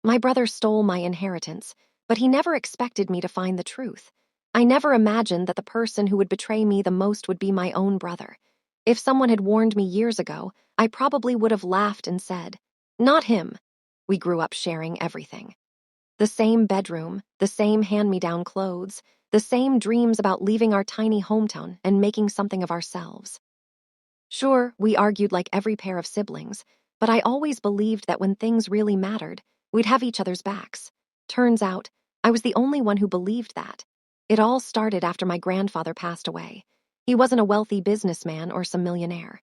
My brother stole my inheritance, but he never expected me to find the truth. I never imagined that the person who would betray me the most would be my own brother. If someone had warned me years ago, I probably would have laughed and said, "Not him." We grew up sharing everything. The same bedroom, the same hand-me-down clothes, the same dreams about leaving our tiny hometown and making something of ourselves. Sure, we argued like every pair of siblings, but I always believed that when things really mattered, we'd have each other's backs. Turns out, I was the only one who believed that. It all started after my grandfather passed away. He wasn't a wealthy businessman or some millionaire.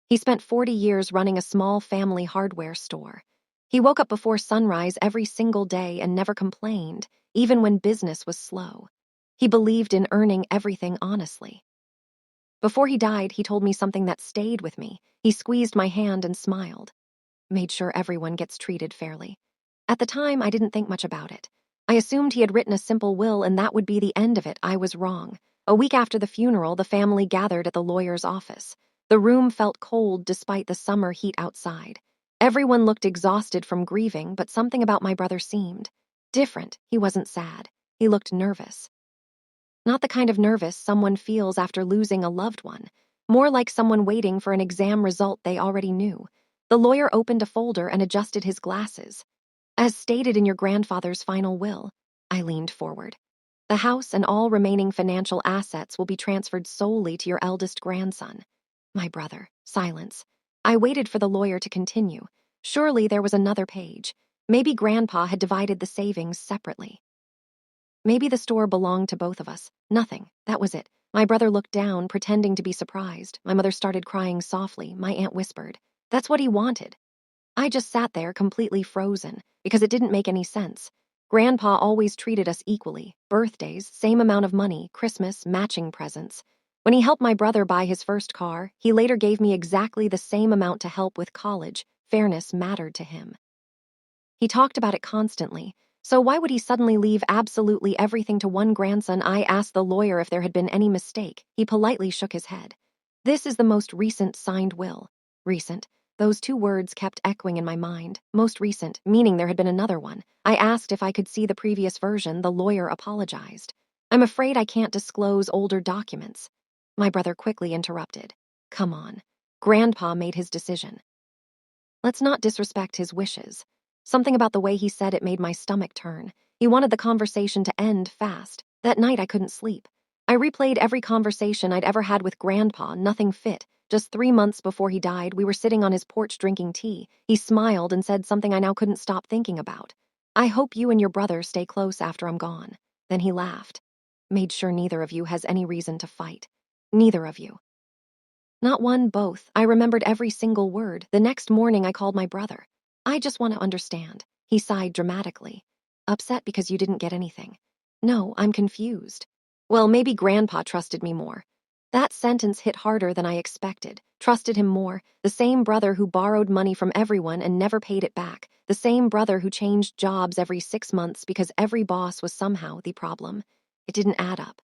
He spent 40 years running a small family hardware store. He woke up before sunrise every single day and never complained, even when business was slow. He believed in earning everything honestly. Before he died, he told me something that stayed with me. He squeezed my hand and smiled. Made sure everyone gets treated fairly. At the time, I didn't think much about it. I assumed he had written a simple will and that would be the end of it. I was wrong. A week after the funeral, the family gathered at the lawyer's office. The room felt cold despite the summer heat outside. Everyone looked exhausted from grieving, but something about my brother seemed different. He wasn't sad. He looked nervous. Not the kind of nervous someone feels after losing a loved one, more like someone waiting for an exam result they already knew. The lawyer opened a folder and adjusted his glasses. "As stated in your grandfather's final will," I leaned forward. "The house and all remaining financial assets will be transferred solely to your eldest grandson." My brother. Silence. I waited for the lawyer to continue. Surely there was another page. Maybe Grandpa had divided the savings separately. Maybe the store belonged to both of us. Nothing. That was it. My brother looked down, pretending to be surprised. My mother started crying softly. My aunt whispered, "That's what he wanted." I just sat there, completely frozen, because it didn't make any sense. Grandpa always treated us equally. Birthdays, same amount of money, Christmas, matching presents. When he helped my brother buy his first car, he later gave me exactly the same amount to help with college. Fairness mattered to him. He talked about it constantly. So why would he suddenly leave absolutely everything to one grandson? I asked the lawyer if there had been any mistake. He politely shook his head. "This is the most recent signed will." Recent. Those two words kept echoing in my mind. Most recent, meaning there had been another one. I asked if I could see the previous version. The lawyer apologized. "I'm afraid I can't disclose older documents." My brother quickly interrupted. "Come on." Grandpa made his decision. Let's not disrespect his wishes. Something about the way he said it made my stomach turn. He wanted the conversation to end fast. That night I couldn't sleep. I replayed every conversation I'd ever had with Grandpa. Nothing fit. Just 3 months before he died, we were sitting on his porch drinking tea. He smiled and said something I now couldn't stop thinking about. "I hope you and your brother stay close after I'm gone." Then he laughed. "Made sure neither of you has any reason to fight. Neither of you." Not one, both. I remembered every single word. The next morning I called my brother. "I just want to understand." He sighed dramatically. "Upset because you didn't get anything." "No, I'm confused." "Well, maybe Grandpa trusted me more." That sentence hit harder than I expected. Trusted him more. The same brother who borrowed money from everyone and never paid it back. The same brother who changed jobs every 6 months because every boss was somehow the problem. It didn't add up.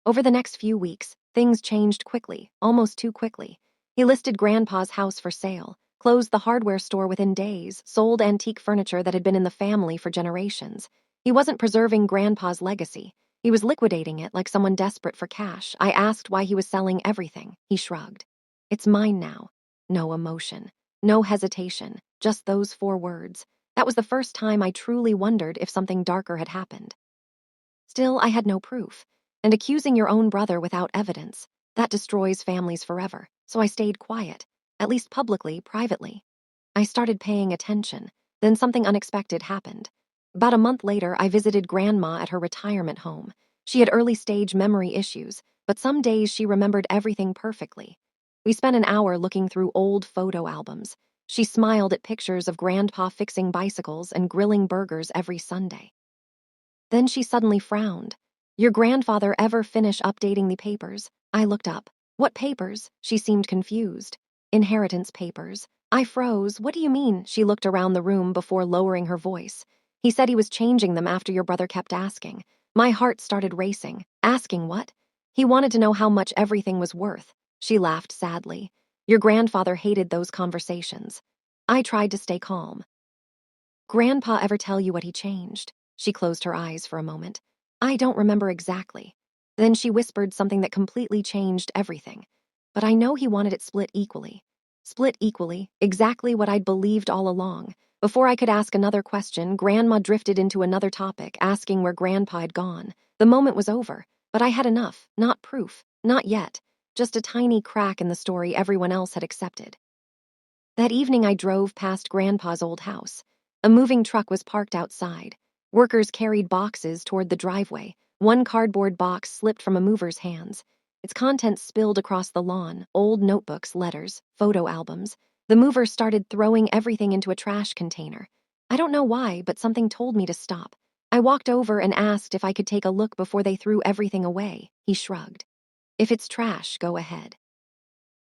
Over the next few weeks, things changed quickly, almost too quickly. He listed Grandpa's house for sale, closed the hardware store within days, sold antique furniture that had been in the family for generations. He wasn't preserving Grandpa's legacy. He was liquidating it like someone desperate for cash. I asked why he was selling everything. He shrugged. "It's mine now." No emotion, no hesitation, just those 4 words. That was the first time I truly wondered if something darker had happened. Still, I had no proof. And accusing your own brother without evidence, that destroys families forever. So I stayed quiet, at least publicly, privately. I started paying attention. Then something unexpected happened. About a month later, I visited Grandma at her retirement home. She had early-stage memory issues, but some days she remembered everything perfectly. We spent an hour looking through old photo albums. She smiled at pictures of Grandpa fixing bicycles and grilling burgers every Sunday. Then she suddenly frowned. "Your grandfather ever finish updating the papers?" I looked up. "What papers?" She seemed confused. "Inheritance papers." I froze. "What do you mean?" She looked around the room before lowering her voice. "He said he was changing them after your brother kept asking." My heart started racing. Asking what? "He wanted to know how much everything was worth." She laughed sadly. "Your grandfather hated those conversations." I tried to stay calm. Grandpa ever tell you what he changed? She closed her eyes for a moment. I don't remember exactly. Then she whispered something that completely changed everything. But I know he wanted it split equally. Split equally, exactly what I'd believed all along. Before I could ask another question, Grandma drifted into another topic, asking where Grandpa had gone. The moment was over, but I had enough, not proof, not yet, just a tiny crack in the story everyone else had accepted. That evening I drove past Grandpa's old house. A moving truck was parked outside. Workers carried boxes toward the driveway. One cardboard box slipped from a mover's hands. Its contents spilled across the lawn, old notebooks, letters, photo albums. The mover started throwing everything into a trash container. I don't know why, but something told me to stop. I walked over and asked if I could take a look before they threw everything away. He shrugged. If it's trash, go ahead.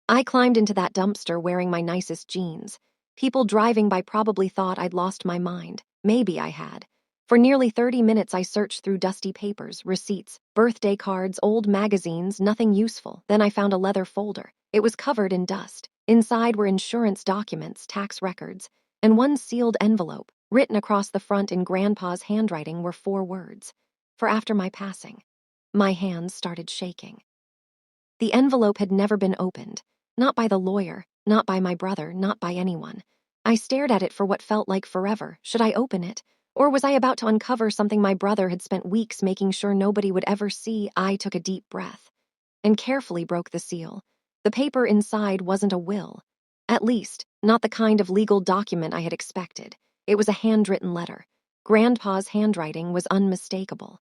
I climbed into that dumpster wearing my nicest jeans. People driving by probably thought I'd lost my mind. Maybe I had. For nearly 30 minutes, I searched through dusty papers, receipts, birthday cards, old magazines, nothing useful. Then I found a leather folder. It was covered in dust. Inside were insurance documents, tax records, and one sealed envelope. Written across the front in Grandpa's handwriting were 4 words. For after my passing. My hands started shaking. The envelope had never been opened. Not by the lawyer, not by my brother, not by anyone. I stared at it for what felt like forever. Should I open it? Or was I about to uncover something my brother had spent weeks making sure nobody would ever see? I took a deep breath and carefully broke the seal. The paper inside wasn't a will. At least, not the kind of legal document I had expected. It was a handwritten letter. Grandpa's handwriting was unmistakable.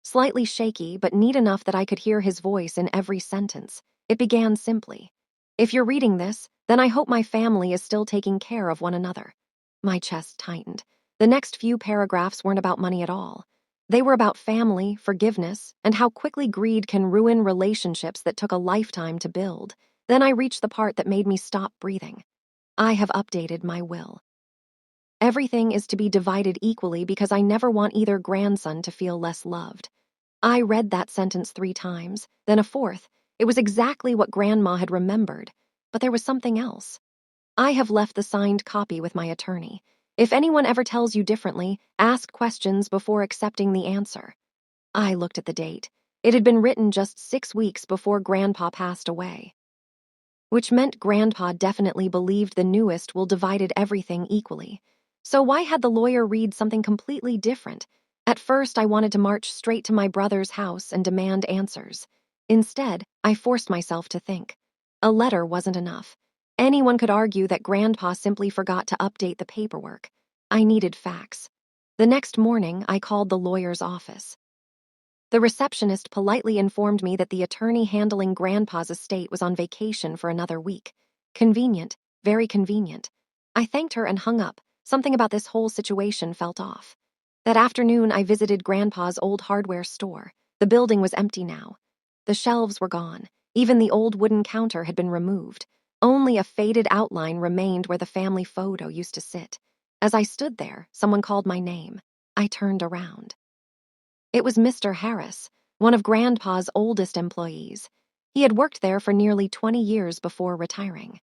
Slightly shaky, but neat enough that I could hear his voice in every sentence. It began simply. If you're reading this, then I hope my family is still taking care of one another. My chest tightened. The next few paragraphs weren't about money at all. They were about family, forgiveness, and how quickly greed can ruin relationships that took a lifetime to build. Then I reached the part that made me stop breathing. I have updated my will. Everything is to be divided equally because I never want either grandson to feel less loved. I read that sentence 3 times, then a fourth. It was exactly what Grandma had remembered, but there was something else. I have left the signed copy with my attorney. If anyone ever tells you differently, ask questions before accepting the answer. I looked at the date. It had been written just 6 weeks before Grandpa passed away. Which meant Grandpa definitely believed the newest will divided everything equally. So why had the lawyer read something completely different? At first, I wanted to march straight to my brother's house and demand answers. Instead, I forced myself to think. A letter wasn't enough. Anyone could argue that Grandpa simply forgot to update the paperwork. I needed facts. The next morning, I called the lawyer's office. The receptionist politely informed me that the attorney handling Grandpa's estate was on vacation for another week. Convenient, very convenient. I thanked her and hung up. Something about this whole situation felt off. That afternoon, I visited Grandpa's old hardware store. The building was empty now. The shelves were gone. Even the old wooden counter had been removed. Only a faded outline remained where the family photo used to sit. As I stood there, someone called my name. I turned around. It was Mr. Harris, one of Grandpa's oldest employees. He had worked there for nearly 20 years before retiring.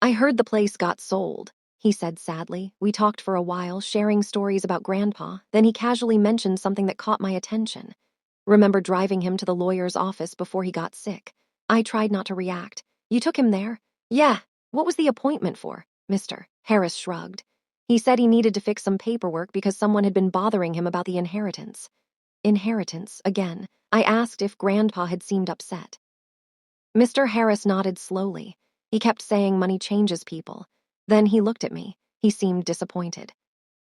I heard the place got sold, he said sadly. We talked for a while, sharing stories about Grandpa. Then he casually mentioned something that caught my attention. Remember driving him to the lawyer's office before he got sick. I tried not to react. You took him there? Yeah. What was the appointment for? Mr. Harris shrugged. He said he needed to fix some paperwork because someone had been bothering him about the inheritance. Inheritance, again. I asked if Grandpa had seemed upset. Mr. Harris nodded slowly. He kept saying money changes people. Then he looked at me. He seemed disappointed.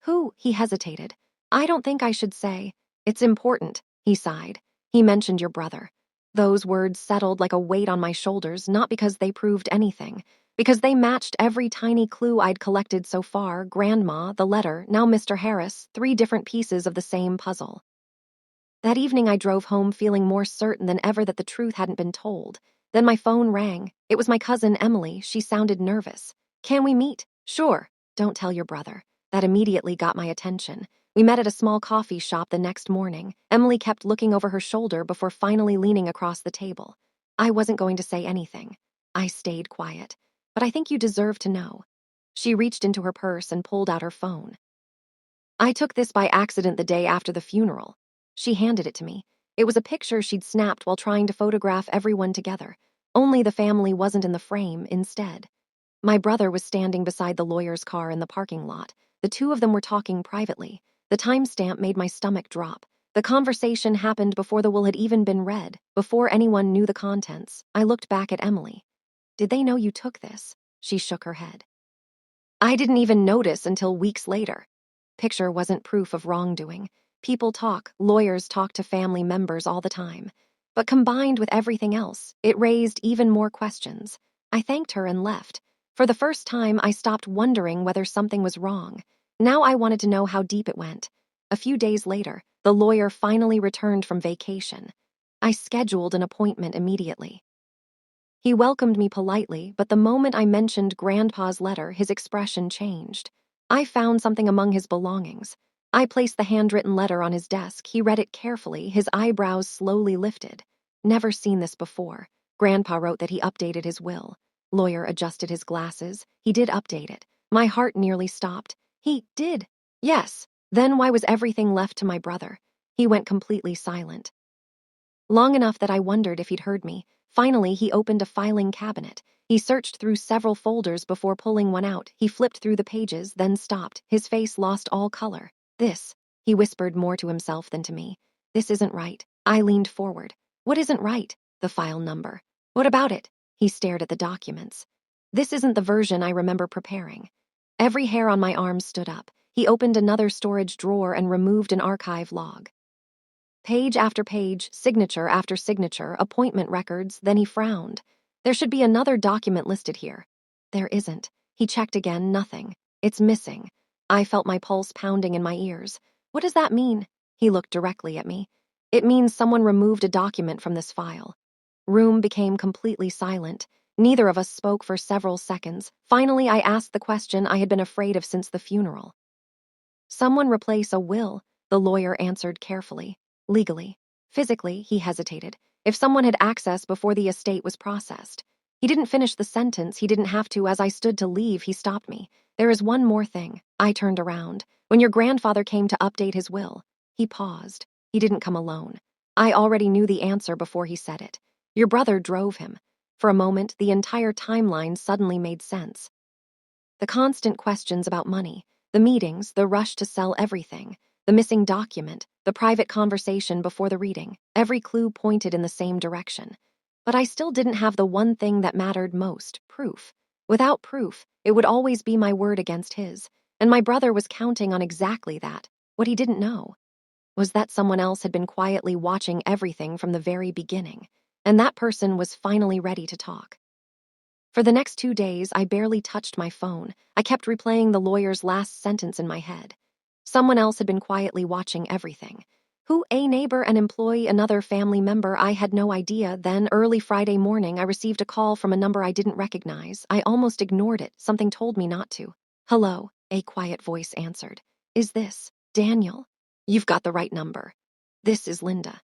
Who? He hesitated. I don't think I should say. It's important, he sighed. He mentioned your brother. Those words settled like a weight on my shoulders, not because they proved anything, because they matched every tiny clue I'd collected so far: Grandma, the letter, now Mr. Harris, 3 different pieces of the same puzzle. That evening I drove home feeling more certain than ever that the truth hadn't been told. Then my phone rang. It was my cousin Emily. She sounded nervous. Can we meet? Sure. Don't tell your brother. That immediately got my attention. We met at a small coffee shop the next morning. Emily kept looking over her shoulder before finally leaning across the table. I wasn't going to say anything. I stayed quiet. But I think you deserve to know. She reached into her purse and pulled out her phone. I took this by accident the day after the funeral. She handed it to me. It was a picture she'd snapped while trying to photograph everyone together. Only the family wasn't in the frame instead. My brother was standing beside the lawyer's car in the parking lot. The two of them were talking privately. The timestamp made my stomach drop. The conversation happened before the will had even been read, before anyone knew the contents. I looked back at Emily. "Did they know you took this?" She shook her head. "I didn't even notice until weeks later." Picture wasn't proof of wrongdoing. People talk, lawyers talk to family members all the time. But combined with everything else, it raised even more questions. I thanked her and left. For the first time, I stopped wondering whether something was wrong. Now I wanted to know how deep it went. A few days later, the lawyer finally returned from vacation. I scheduled an appointment immediately. He welcomed me politely, but the moment I mentioned Grandpa's letter, his expression changed. I found something among his belongings. I placed the handwritten letter on his desk. He read it carefully, his eyebrows slowly lifted. "Never seen this before." Grandpa wrote that he updated his will. Lawyer adjusted his glasses. He did update it. My heart nearly stopped. He did? Yes. Then why was everything left to my brother? He went completely silent. Long enough that I wondered if he'd heard me. Finally, he opened a filing cabinet. He searched through several folders before pulling one out. He flipped through the pages, then stopped. His face lost all color. "This," he whispered more to himself than to me. "This isn't right." I leaned forward. "What isn't right?" "The file number." "What about it?" He stared at the documents. "This isn't the version I remember preparing." Every hair on my arm stood up. He opened another storage drawer and removed an archive log. Page after page, signature after signature, appointment records, then he frowned. "There should be another document listed here." "There isn't." He checked again, nothing. "It's missing." I felt my pulse pounding in my ears. "What does that mean?" He looked directly at me. "It means someone removed a document from this file." Room became completely silent. Neither of us spoke for several seconds. Finally, I asked the question I had been afraid of since the funeral. "Someone replace a will," the lawyer answered carefully. "Legally." Physically, he hesitated. "If someone had access before the estate was processed." He didn't finish the sentence. He didn't have to. As I stood to leave, he stopped me. "There is one more thing." I turned around. "When your grandfather came to update his will." He paused. He didn't come alone. I already knew the answer before he said it. "Your brother drove him." For a moment, the entire timeline suddenly made sense. The constant questions about money, the meetings, the rush to sell everything, the missing document, the private conversation before the reading, every clue pointed in the same direction. But I still didn't have the one thing that mattered most: proof. Without proof, it would always be my word against his, and my brother was counting on exactly that. What he didn't know was that someone else had been quietly watching everything from the very beginning, and that person was finally ready to talk. For the next 2 days, I barely touched my phone. I kept replaying the lawyer's last sentence in my head. Someone else had been quietly watching everything. Who? A neighbor, an employee, another family member? I had no idea. Then, early Friday morning, I received a call from a number I didn't recognize. I almost ignored it. Something told me not to. "Hello," a quiet voice answered. "Is this Daniel?" "You've got the right number. This is Linda.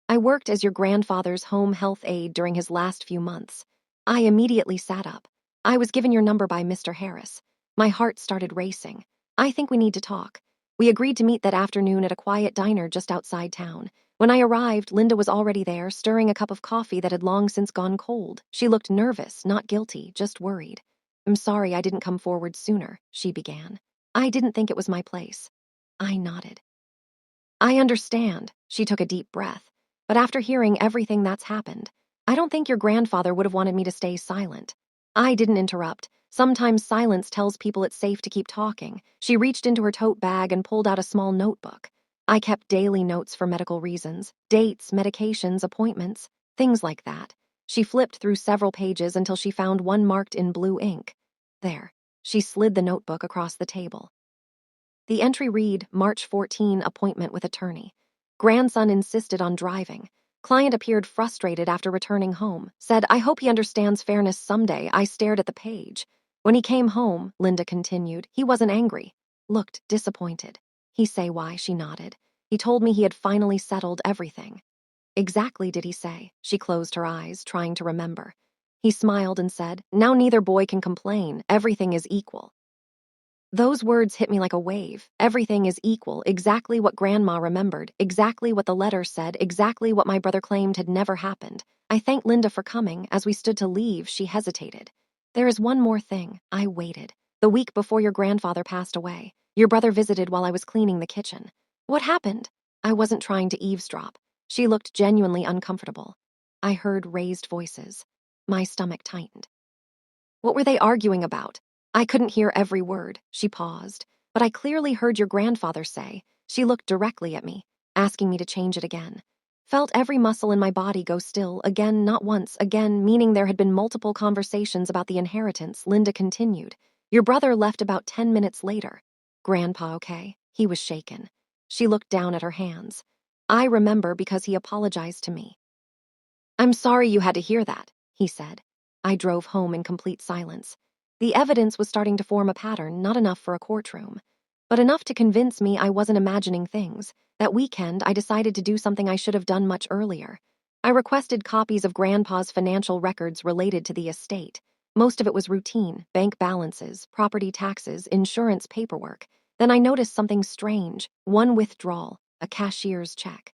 I worked as your grandfather's home health aide during his last few months." I immediately sat up. "I was given your number by Mr. Harris." My heart started racing. "I think we need to talk." We agreed to meet that afternoon at a quiet diner just outside town. When I arrived, Linda was already there, stirring a cup of coffee that had long since gone cold. She looked nervous, not guilty, just worried. "I'm sorry I didn't come forward sooner," she began. "I didn't think it was my place." I nodded. "I understand." She took a deep breath. "But after hearing everything that's happened, I don't think your grandfather would have wanted me to stay silent." I didn't interrupt. Sometimes silence tells people it's safe to keep talking. She reached into her tote bag and pulled out a small notebook. I kept daily notes for medical reasons, dates, medications, appointments, things like that. She flipped through several pages until she found one marked in blue ink. There. She slid the notebook across the table. The entry read, March 14, appointment with attorney. Grandson insisted on driving. Client appeared frustrated after returning home. Said, "I hope he understands fairness someday." I stared at the page. "When he came home," Linda continued, "he wasn't angry. Looked disappointed." "He say why?" She nodded. "He told me he had finally settled everything." "Exactly did he say?" She closed her eyes, trying to remember. He smiled and said, "Now neither boy can complain. Everything is equal." Those words hit me like a wave. Everything is equal, exactly what Grandma remembered, exactly what the letter said, exactly what my brother claimed had never happened. I thanked Linda for coming. As we stood to leave, she hesitated. "There is one more thing." I waited. "The week before your grandfather passed away, your brother visited while I was cleaning the kitchen. What happened?" I wasn't trying to eavesdrop. She looked genuinely uncomfortable. I heard raised voices. My stomach tightened. "What were they arguing about?" I couldn't hear every word. She paused. "But I clearly heard your grandfather say." She looked directly at me, asking me to change it again. Felt every muscle in my body go still, again, not once, again, meaning there had been multiple conversations about the inheritance. Linda continued. "Your brother left about 10 minutes later." "Grandpa okay?" He was shaken. She looked down at her hands. "I remember because he apologized to me." "I'm sorry you had to hear that," he said. I drove home in complete silence. The evidence was starting to form a pattern, not enough for a courtroom, but enough to convince me I wasn't imagining things. That weekend, I decided to do something I should have done much earlier. I requested copies of Grandpa's financial records related to the estate. Most of it was routine: bank balances, property taxes, insurance paperwork. Then I noticed something strange: one withdrawal, a cashier's check.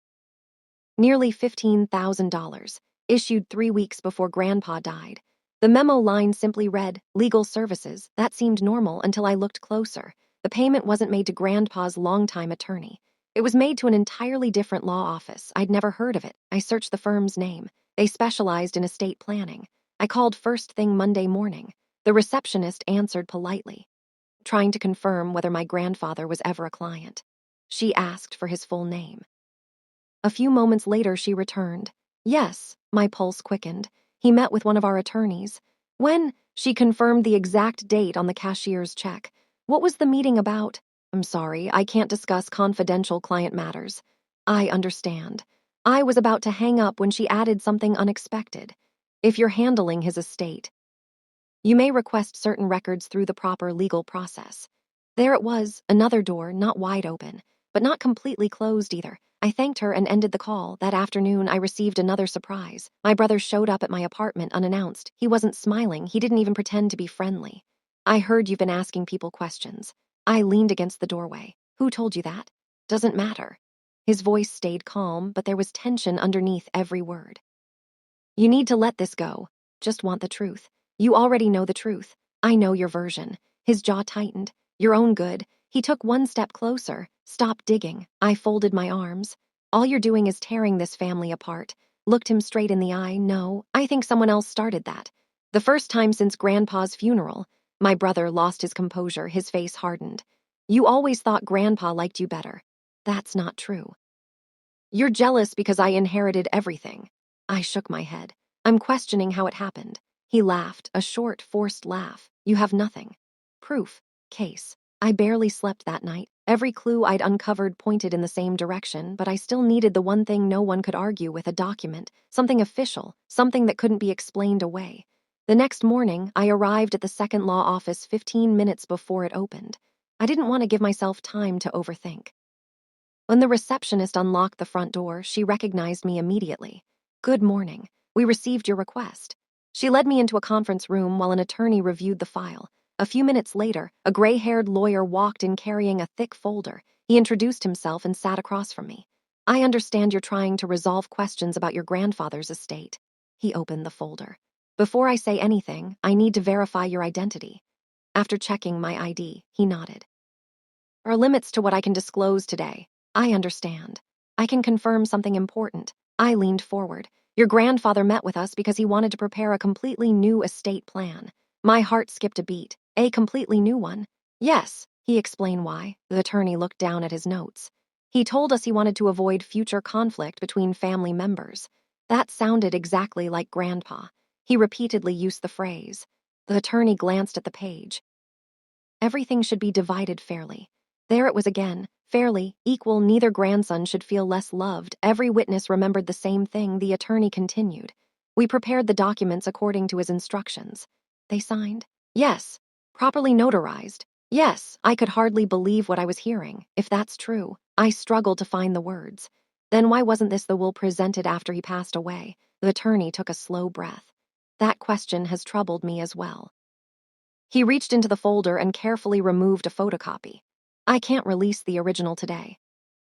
Nearly $15,000, issued 3 weeks before Grandpa died. The memo line simply read, "Legal services." That seemed normal until I looked closer. The payment wasn't made to Grandpa's longtime attorney. It was made to an entirely different law office. I'd never heard of it. I searched the firm's name. They specialized in estate planning. I called first thing Monday morning. The receptionist answered politely, trying to confirm whether my grandfather was ever a client. She asked for his full name. A few moments later, she returned. "Yes." My pulse quickened. "He met with one of our attorneys." "When?" She confirmed the exact date on the cashier's check. "What was the meeting about?" "I'm sorry, I can't discuss confidential client matters." "I understand." I was about to hang up when she added something unexpected. "If you're handling his estate, you may request certain records through the proper legal process." There it was, another door, not wide open, but not completely closed either. I thanked her and ended the call. That afternoon, I received another surprise. My brother showed up at my apartment unannounced. He wasn't smiling. He didn't even pretend to be friendly. "I heard you've been asking people questions." I leaned against the doorway. "Who told you that?" "Doesn't matter." His voice stayed calm, but there was tension underneath every word. "You need to let this go. Just want the truth. You already know the truth. I know your version." His jaw tightened. "Your own good." He took one step closer. "Stop digging." I folded my arms. "All you're doing is tearing this family apart." Looked him straight in the eye. "No, I think someone else started that. The first time since Grandpa's funeral." My brother lost his composure. His face hardened. "You always thought Grandpa liked you better." "That's not true." "You're jealous because I inherited everything." I shook my head. "I'm questioning how it happened." He laughed, a short, forced laugh. "You have nothing." "Proof." "Case." I barely slept that night. Every clue I'd uncovered pointed in the same direction, but I still needed the one thing no one could argue with: a document, something official, something that couldn't be explained away. The next morning, I arrived at the second law office 15 minutes before it opened. I didn't want to give myself time to overthink. When the receptionist unlocked the front door, she recognized me immediately. "Good morning. We received your request." She led me into a conference room while an attorney reviewed the file. A few minutes later, a gray-haired lawyer walked in carrying a thick folder. He introduced himself and sat across from me. "I understand you're trying to resolve questions about your grandfather's estate." He opened the folder. "Before I say anything, I need to verify your identity." After checking my ID, he nodded. "There are limits to what I can disclose today." "I understand. I can confirm something important." I leaned forward. "Your grandfather met with us because he wanted to prepare a completely new estate plan." My heart skipped a beat. "A completely new one?" "Yes." He explained why. The attorney looked down at his notes. "He told us he wanted to avoid future conflict between family members." That sounded exactly like Grandpa. He repeatedly used the phrase. The attorney glanced at the page. "Everything should be divided fairly." There it was again. Fairly, equal, neither grandson should feel less loved. Every witness remembered the same thing. The attorney continued. "We prepared the documents according to his instructions." "They signed?" "Yes." "Properly notarized?" "Yes." I could hardly believe what I was hearing. If that's true, I struggled to find the words. Then why wasn't this the will presented after he passed away? The attorney took a slow breath. That question has troubled me as well. He reached into the folder and carefully removed a photocopy. I can't release the original today.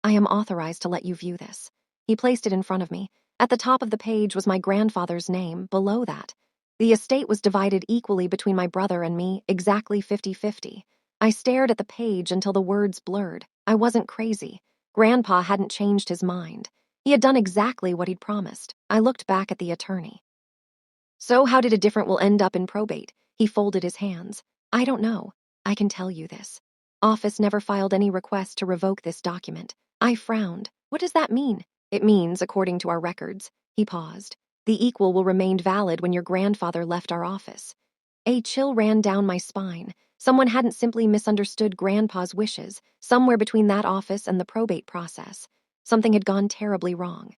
I am authorized to let you view this. He placed it in front of me. At the top of the page was my grandfather's name. Below that, the estate was divided equally between my brother and me, exactly 50-50. I stared at the page until the words blurred. I wasn't crazy. Grandpa hadn't changed his mind. He had done exactly what he'd promised. I looked back at the attorney. So how did a different will end up in probate? He folded his hands. I don't know. I can tell you this. Office never filed any request to revoke this document. I frowned. What does that mean? It means, according to our records, he paused, the equal will remain valid when your grandfather left our office. A chill ran down my spine. Someone hadn't simply misunderstood Grandpa's wishes. Somewhere between that office and the probate process, something had gone terribly wrong.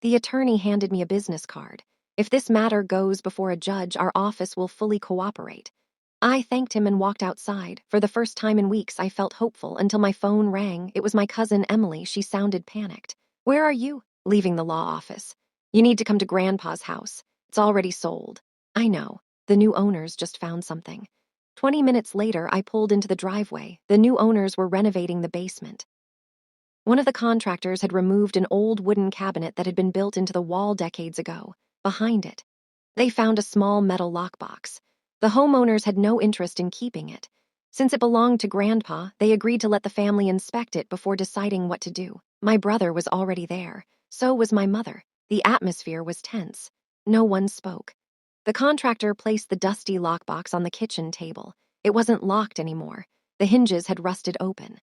The attorney handed me a business card. If this matter goes before a judge, our office will fully cooperate. I thanked him and walked outside. For the first time in weeks, I felt hopeful until my phone rang. It was my cousin Emily. She sounded panicked. Where are you? Leaving the law office. You need to come to Grandpa's house. It's already sold. I know. The new owners just found something. 20 minutes later, I pulled into the driveway. The new owners were renovating the basement. One of the contractors had removed an old wooden cabinet that had been built into the wall decades ago. Behind it, they found a small metal lockbox. The homeowners had no interest in keeping it. Since it belonged to Grandpa, they agreed to let the family inspect it before deciding what to do. My brother was already there. So was my mother. The atmosphere was tense. No one spoke. The contractor placed the dusty lockbox on the kitchen table. It wasn't locked anymore. The hinges had rusted open.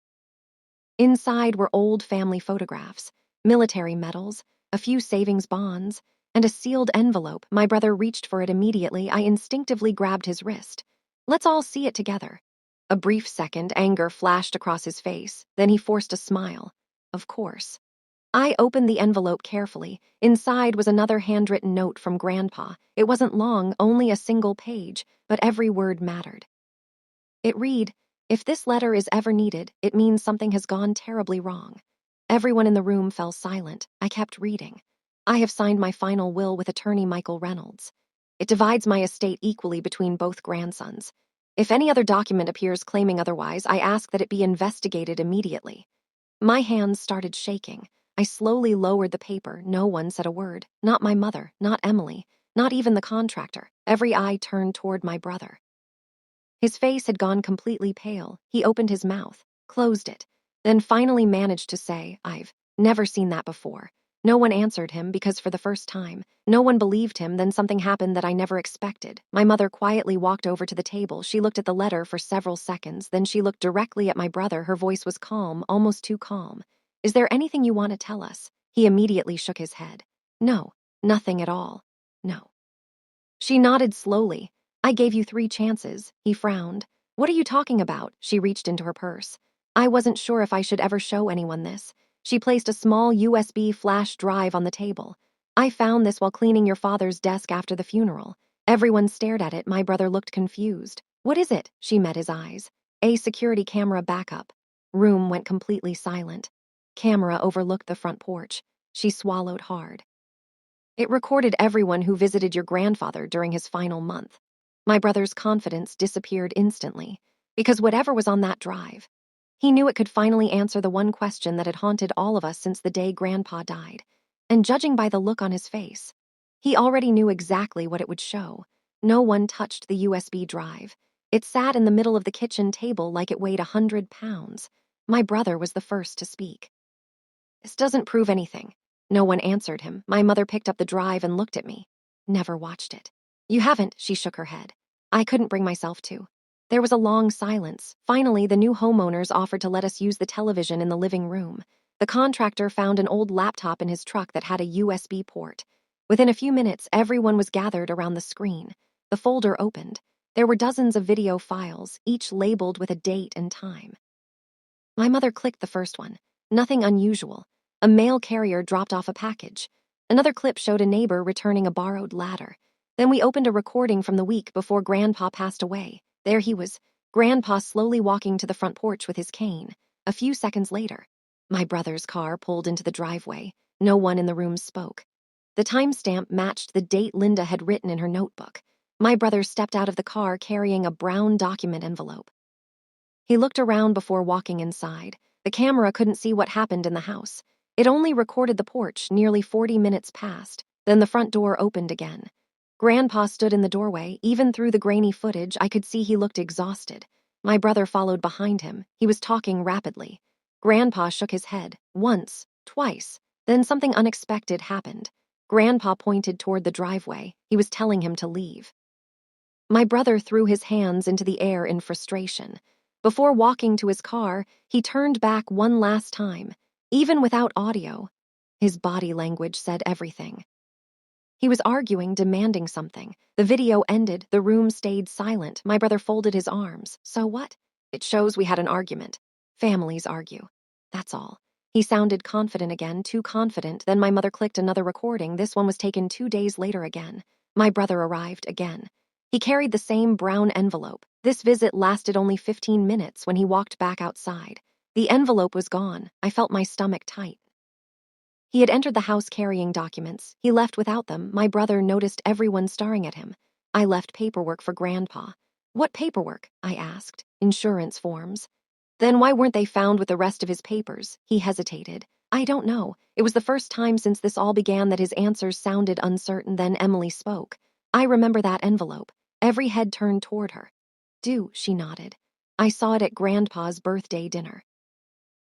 Inside were old family photographs, military medals, a few savings bonds, and a sealed envelope. My brother reached for it immediately. I instinctively grabbed his wrist. Let's all see it together. A brief second, anger flashed across his face. Then he forced a smile. Of course. I opened the envelope carefully. Inside was another handwritten note from Grandpa. It wasn't long, only a single page, but every word mattered. It read, if this letter is ever needed, it means something has gone terribly wrong. Everyone in the room fell silent. I kept reading. I have signed my final will with attorney Michael Reynolds. It divides my estate equally between both grandsons. If any other document appears claiming otherwise, I ask that it be investigated immediately. My hands started shaking. I slowly lowered the paper. No one said a word. Not my mother, not Emily, not even the contractor. Every eye turned toward my brother. His face had gone completely pale. He opened his mouth, closed it, then finally managed to say, I've never seen that before. No one answered him because for the first time, no one believed him. Then something happened that I never expected. My mother quietly walked over to the table. She looked at the letter for several seconds. Then she looked directly at my brother. Her voice was calm, almost too calm. Is there anything you want to tell us? He immediately shook his head. No, nothing at all. No. She nodded slowly. I gave you 3 chances. He frowned. What are you talking about? She reached into her purse. I wasn't sure if I should ever show anyone this. She placed a small USB flash drive on the table. I found this while cleaning your father's desk after the funeral. Everyone stared at it. My brother looked confused. What is it? She met his eyes. A security camera backup. Room went completely silent. Camera overlooked the front porch. She swallowed hard. It recorded everyone who visited your grandfather during his final month. My brother's confidence disappeared instantly, because whatever was on that drive, he knew it could finally answer the one question that had haunted all of us since the day Grandpa died. And judging by the look on his face, he already knew exactly what it would show. No one touched the USB drive. It sat in the middle of the kitchen table like it weighed 100 pounds. My brother was the first to speak. This doesn't prove anything. No one answered him. My mother picked up the drive and looked at me. Never watched it. You haven't, she shook her head. I couldn't bring myself to. There was a long silence. Finally, the new homeowners offered to let us use the television in the living room. The contractor found an old laptop in his truck that had a USB port. Within a few minutes, everyone was gathered around the screen. The folder opened. There were dozens of video files, each labeled with a date and time. My mother clicked the first one. Nothing unusual. A mail carrier dropped off a package. Another clip showed a neighbor returning a borrowed ladder. Then we opened a recording from the week before Grandpa passed away. There he was, Grandpa slowly walking to the front porch with his cane. A few seconds later, my brother's car pulled into the driveway. No one in the room spoke. The timestamp matched the date Linda had written in her notebook. My brother stepped out of the car carrying a brown document envelope. He looked around before walking inside. The camera couldn't see what happened in the house. It only recorded the porch. Nearly 40 minutes passed. Then the front door opened again. Grandpa stood in the doorway. Even through the grainy footage, I could see he looked exhausted. My brother followed behind him. He was talking rapidly. Grandpa shook his head. Once, twice. Then something unexpected happened. Grandpa pointed toward the driveway. He was telling him to leave. My brother threw his hands into the air in frustration. Before walking to his car, he turned back one last time. Even without audio, his body language said everything. He was arguing, demanding something. The video ended. The room stayed silent. My brother folded his arms. So what? It shows we had an argument. Families argue. That's all. He sounded confident again, too confident. Then my mother clicked another recording. This one was taken 2 days later again. My brother arrived again. He carried the same brown envelope. This visit lasted only 15 minutes when he walked back outside. The envelope was gone. I felt my stomach tight. He had entered the house carrying documents. He left without them. My brother noticed everyone staring at him. I left paperwork for Grandpa. What paperwork? I asked. Insurance forms. Then why weren't they found with the rest of his papers? He hesitated. I don't know. It was the first time since this all began that his answers sounded uncertain. Then Emily spoke. I remember that envelope. Every head turned toward her. She nodded. I saw it at Grandpa's birthday dinner.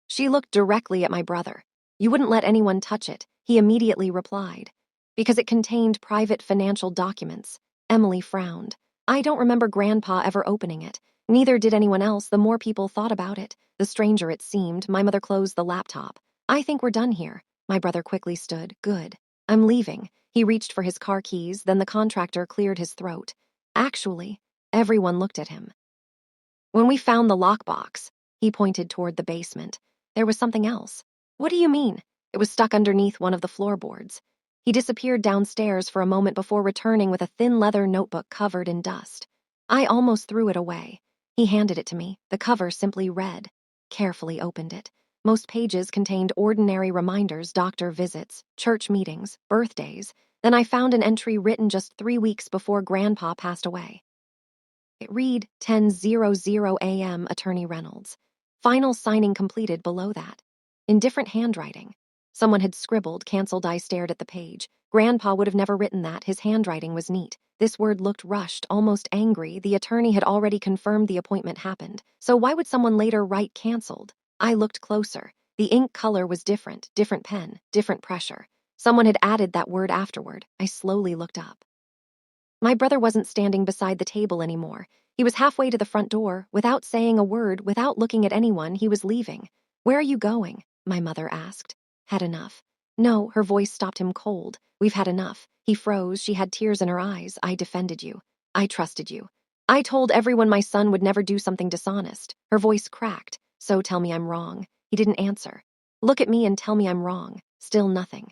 She looked directly at my brother. You wouldn't let anyone touch it, he immediately replied. Because it contained private financial documents. Emily frowned. I don't remember Grandpa ever opening it. Neither did anyone else. The more people thought about it, the stranger it seemed. My mother closed the laptop. I think we're done here. My brother quickly stood. Good. I'm leaving. He reached for his car keys, then the contractor cleared his throat. Actually, everyone looked at him. When we found the lockbox, he pointed toward the basement. There was something else. What do you mean? It was stuck underneath one of the floorboards. He disappeared downstairs for a moment before returning with a thin leather notebook covered in dust. I almost threw it away. He handed it to me. The cover simply read. Carefully opened it. Most pages contained ordinary reminders, doctor visits, church meetings, birthdays. Then I found an entry written just 3 weeks before Grandpa passed away. It read 10:00 a.m. Attorney Reynolds. Final signing completed below that. In different handwriting. Someone had scribbled, canceled. I stared at the page. Grandpa would have never written that. His handwriting was neat. This word looked rushed, almost angry. The attorney had already confirmed the appointment happened. So why would someone later write canceled? I looked closer. The ink color was different pen, different pressure. Someone had added that word afterward. I slowly looked up. My brother wasn't standing beside the table anymore. He was halfway to the front door. Without saying a word, without looking at anyone, he was leaving. Where are you going? My mother asked. Had enough. No, her voice stopped him cold. We've had enough. He froze. She had tears in her eyes. I defended you. I trusted you. I told everyone my son would never do something dishonest. Her voice cracked. So tell me I'm wrong. He didn't answer. Look at me and tell me I'm wrong. Still nothing.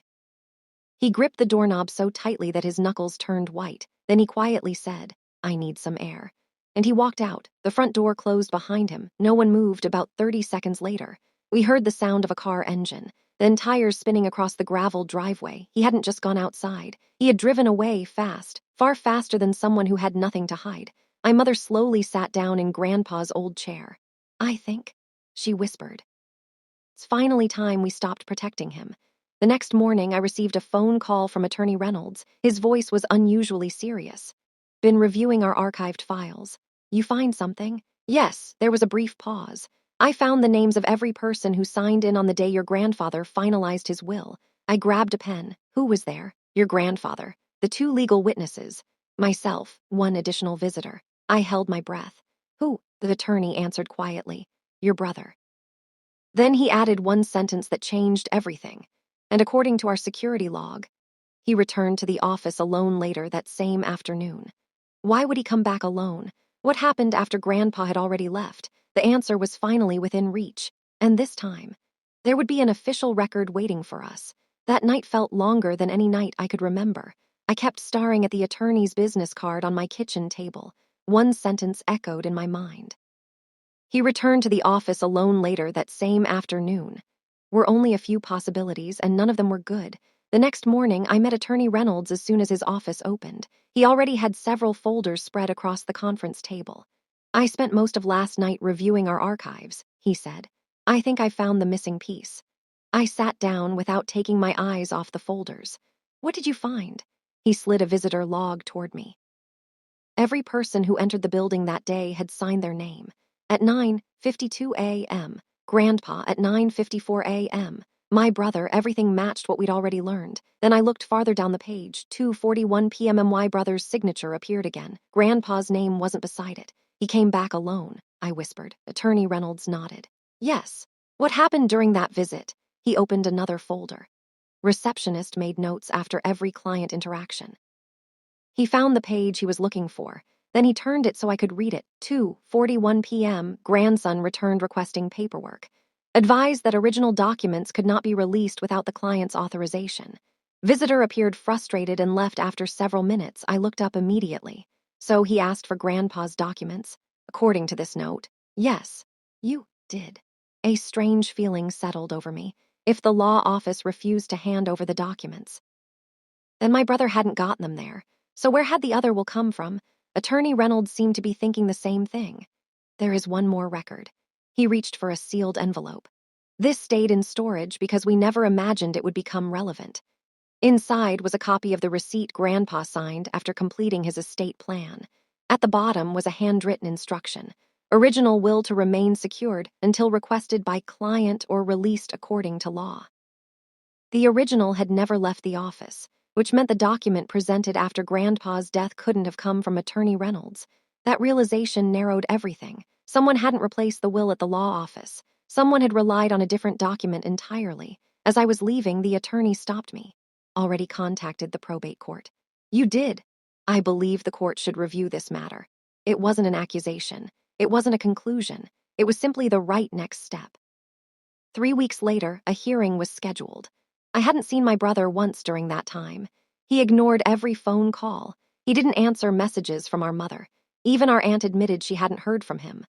He gripped the doorknob so tightly that his knuckles turned white. Then he quietly said, I need some air. And he walked out. The front door closed behind him. No one moved. About 30 seconds later, we heard the sound of a car engine, then tires spinning across the gravel driveway. He hadn't just gone outside. He had driven away fast, far faster than someone who had nothing to hide. My mother slowly sat down in Grandpa's old chair. I think, she whispered. It's finally time we stopped protecting him. The next morning, I received a phone call from Attorney Reynolds. His voice was unusually serious. Been reviewing our archived files. You find something? Yes, there was a brief pause. I found the names of every person who signed in on the day your grandfather finalized his will. I grabbed a pen. Who was there? Your grandfather. The 2 legal witnesses. Myself, 1 additional visitor. I held my breath. Who? The attorney answered quietly. Your brother. Then he added one sentence that changed everything. And according to our security log, he returned to the office alone later that same afternoon. Why would he come back alone? What happened after Grandpa had already left? The answer was finally within reach. And this time, there would be an official record waiting for us. That night felt longer than any night I could remember. I kept staring at the attorney's business card on my kitchen table. One sentence echoed in my mind. He returned to the office alone later that same afternoon. Were only a few possibilities, and none of them were good. The next morning, I met Attorney Reynolds as soon as his office opened. He already had several folders spread across the conference table. "I spent most of last night reviewing our archives," he said. "I think I found the missing piece." I sat down without taking my eyes off the folders. "What did you find?" He slid a visitor log toward me. Every person who entered the building that day had signed their name. At 9:52 a.m., Grandpa at 9:54 a.m., my brother, everything matched what we'd already learned. Then I looked farther down the page. 2:41 p.m. My brother's signature appeared again. Grandpa's name wasn't beside it. "He came back alone," I whispered. Attorney Reynolds nodded. "Yes. What happened during that visit?" He opened another folder. Receptionist made notes after every client interaction. He found the page he was looking for. Then he turned it so I could read it. 2:41 p.m., grandson returned requesting paperwork. Advised that original documents could not be released without the client's authorization. Visitor appeared frustrated and left after several minutes. I looked up immediately. "So he asked for Grandpa's documents?" According to this note, "Yes, you did." A strange feeling settled over me. If the law office refused to hand over the documents, then my brother hadn't gotten them there. So where had the other will come from? Attorney Reynolds seemed to be thinking the same thing. "There is one more record." He reached for a sealed envelope. "This stayed in storage because we never imagined it would become relevant." Inside was a copy of the receipt Grandpa signed after completing his estate plan. At the bottom was a handwritten instruction. "Original will to remain secured until requested by client or released according to law." The original had never left the office, which meant the document presented after Grandpa's death couldn't have come from Attorney Reynolds. That realization narrowed everything. Someone hadn't replaced the will at the law office. Someone had relied on a different document entirely. As I was leaving, the attorney stopped me. "Already contacted the probate court." "You did?" "I believe the court should review this matter." It wasn't an accusation. It wasn't a conclusion. It was simply the right next step. 3 weeks later, a hearing was scheduled. I hadn't seen my brother once during that time. He ignored every phone call. He didn't answer messages from our mother. Even our aunt admitted she hadn't heard from him.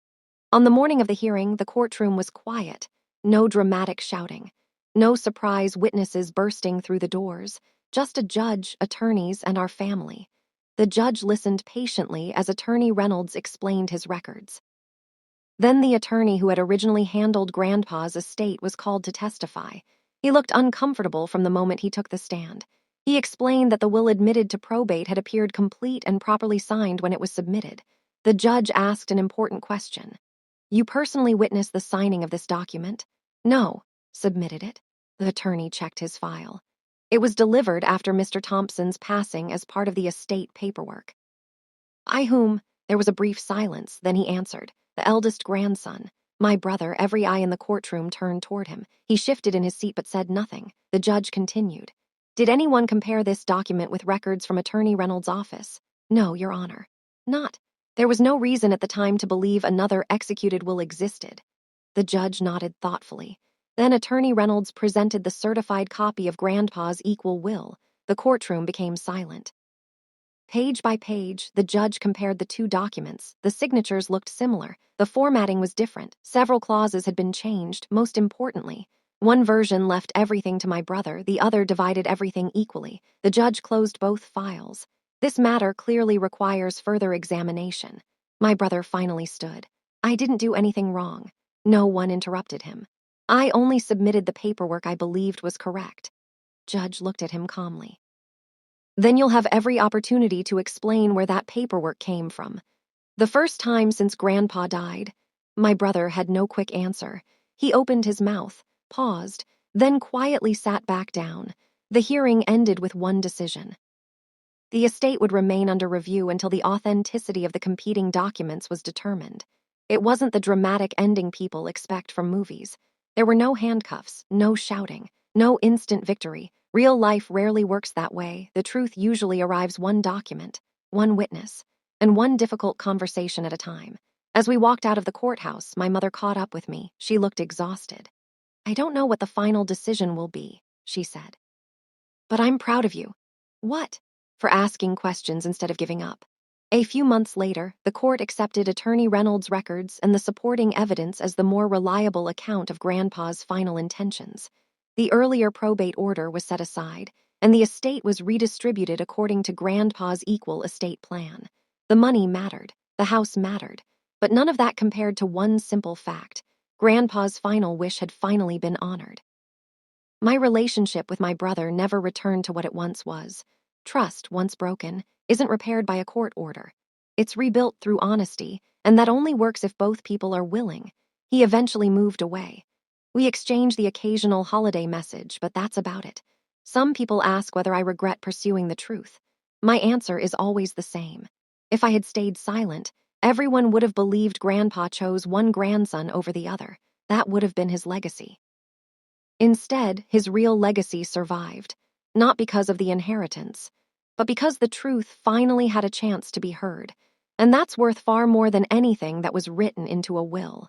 On the morning of the hearing, the courtroom was quiet. No dramatic shouting. No surprise witnesses bursting through the doors. Just a judge, attorneys, and our family. The judge listened patiently as Attorney Reynolds explained his records. Then the attorney who had originally handled Grandpa's estate was called to testify. He looked uncomfortable from the moment he took the stand. He explained that the will admitted to probate had appeared complete and properly signed when it was submitted. The judge asked an important question. "You personally witnessed the signing of this document?" "No." "Submitted it?" The attorney checked his file. "It was delivered after Mr. Thompson's passing as part of the estate paperwork." "I whom?" There was a brief silence, then he answered. "The eldest grandson." My brother, every eye in the courtroom turned toward him. He shifted in his seat but said nothing. The judge continued. "Did anyone compare this document with records from Attorney Reynolds' office?" "No, Your Honor." "Not. There was no reason at the time to believe another executed will existed." The judge nodded thoughtfully. Then Attorney Reynolds presented the certified copy of Grandpa's equal will. The courtroom became silent. Page by page, the judge compared the two documents. The signatures looked similar. The formatting was different. Several clauses had been changed. Most importantly, one version left everything to my brother, the other divided everything equally. The judge closed both files. "This matter clearly requires further examination." My brother finally stood. "I didn't do anything wrong." No one interrupted him. "I only submitted the paperwork I believed was correct." Judge looked at him calmly. "Then you'll have every opportunity to explain where that paperwork came from." "The first time since Grandpa died." My brother had no quick answer. He opened his mouth, paused, then quietly sat back down. The hearing ended with one decision. The estate would remain under review until the authenticity of the competing documents was determined. It wasn't the dramatic ending people expect from movies. There were no handcuffs, no shouting, no instant victory. Real life rarely works that way. The truth usually arrives one document, one witness, and one difficult conversation at a time. As we walked out of the courthouse, my mother caught up with me. She looked exhausted. "I don't know what the final decision will be," she said. "But I'm proud of you." "What?" "For asking questions instead of giving up." A few months later, the court accepted Attorney Reynolds' records and the supporting evidence as the more reliable account of Grandpa's final intentions. The earlier probate order was set aside. and the estate was redistributed according to Grandpa's equal estate plan. The money mattered, the house mattered, but none of that compared to one simple fact. Grandpa's final wish had finally been honored. My relationship with my brother never returned to what it once was. Trust, once broken, isn't repaired by a court order. It's rebuilt through honesty, and that only works if both people are willing. He eventually moved away. We exchange the occasional holiday message, but that's about it. Some people ask whether I regret pursuing the truth. My answer is always the same. If I had stayed silent, everyone would have believed Grandpa chose one grandson over the other. That would have been his legacy. Instead, his real legacy survived, not because of the inheritance, but because the truth finally had a chance to be heard. And that's worth far more than anything that was written into a will.